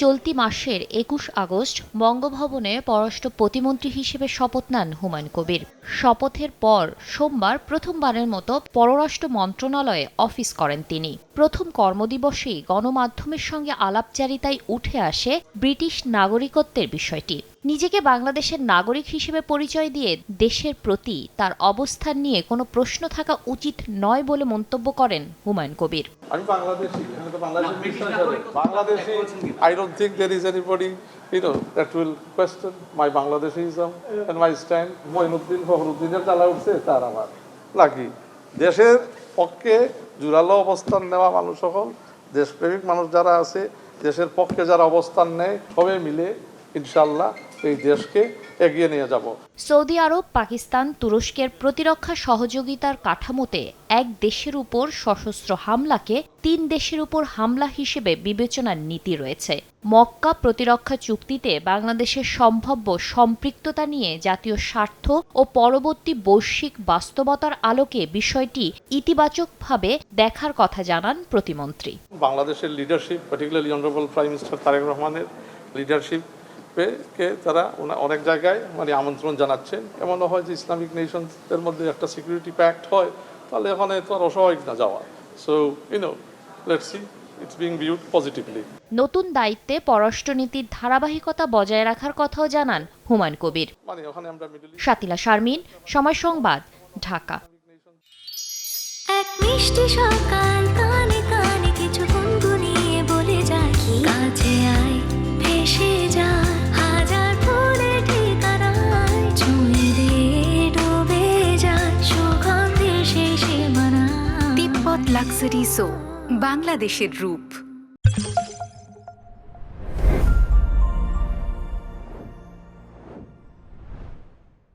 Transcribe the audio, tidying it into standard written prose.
চলতি মাসের ২১ আগস্ট বঙ্গভবনে পররাষ্ট্র প্রতিমন্ত্রী হিসেবে শপথ নেন হুমায়ুন কবির। শপথের পর সোমবার প্রথমবারের মতো পররাষ্ট্র মন্ত্রণালয়ে অফিস করেন তিনি। প্রথম কর্মদিবসেই গণমাধ্যমের সঙ্গে আলাপচারিতায় উঠে আসে ব্রিটিশ নাগরিকত্বের বিষয়টি। নিজেকে বাংলাদেশের নাগরিক হিসেবে পরিচয় দিয়ে দেশের প্রতি তার অবস্থান নিয়ে কোনো প্রশ্ন থাকা উচিত নয় বলে মন্তব্য করেন হুমায়ুন কবির। আমি বাংলাদেশি, আমি তো Bangladeshi. I don't think there is anybody, that will question my Bangladeshism and my stand. Moinuddin ফখরুদ্দিনের জ্বালা উঠছে, তার আমার লাকি। দেশের পক্ষে জোরালো অবস্থান নেওয়া মানুষ সকল, দেশপ্রেমিক মানুষ যারা আছে, দেশের পক্ষে যারা অবস্থান নেয়, সবাই মিলে ইনশাল্লাহ এই দেশকে এগিয়ে নিয়ে যাব। সৌদি আরব, পাকিস্তান, তুরস্কের প্রতিরক্ষা সহযোগিতার কাঠামোতে এক দেশের উপর সশস্ত্র হামলাকে ৩ দেশের উপর হামলা হিসেবে বিবেচনার নীতি রয়েছে। মক্কা প্রতিরক্ষা চুক্তিতে বাংলাদেশের সম্ভাব্য সম্পৃক্ততা নিয়ে জাতীয় স্বার্থ ও পরবর্তী বৈশ্বিক বাস্তবতার আলোকে বিষয়টি ইতিবাচকভাবে দেখার কথা জানান প্রতিমন্ত্রী। বাংলাদেশের leadership, particularly honourable prime minister Tarek রহমানের লিডারশিপ কে তারা অনেক জায়গায় আমন্ত্রণ জানাচ্ছেন। এমনও হয় যে ইসলামিক নেশনসের মধ্যে একটা সিকিউরিটি প্যাক্ট হয়, তাহলে এখানে তো আর অস্বাভাবিক না যাওয়া। So let's see, it's being viewed positively. নতুন দায়িত্বে পররাষ্ট্রনীতির ধারাবাহিকতা বজায় রাখার কথাও জানান হুমায়ুন কবির। শাতিলা শারমিন, সময় সংবাদ, ঢাকা। এক মিষ্টি সকাল, কানে কানে কিছু গুনগুনিয়ে বলে যায়, কাছে আয় ভেসে যা, হাজার ফুলের ঠিকানায় ছুঁয়ে দে, ডুবে যায় সুগন্ধে সেই সীমানা। তিব্বত লাক্সারি সো, বাংলাদেশের রূপ।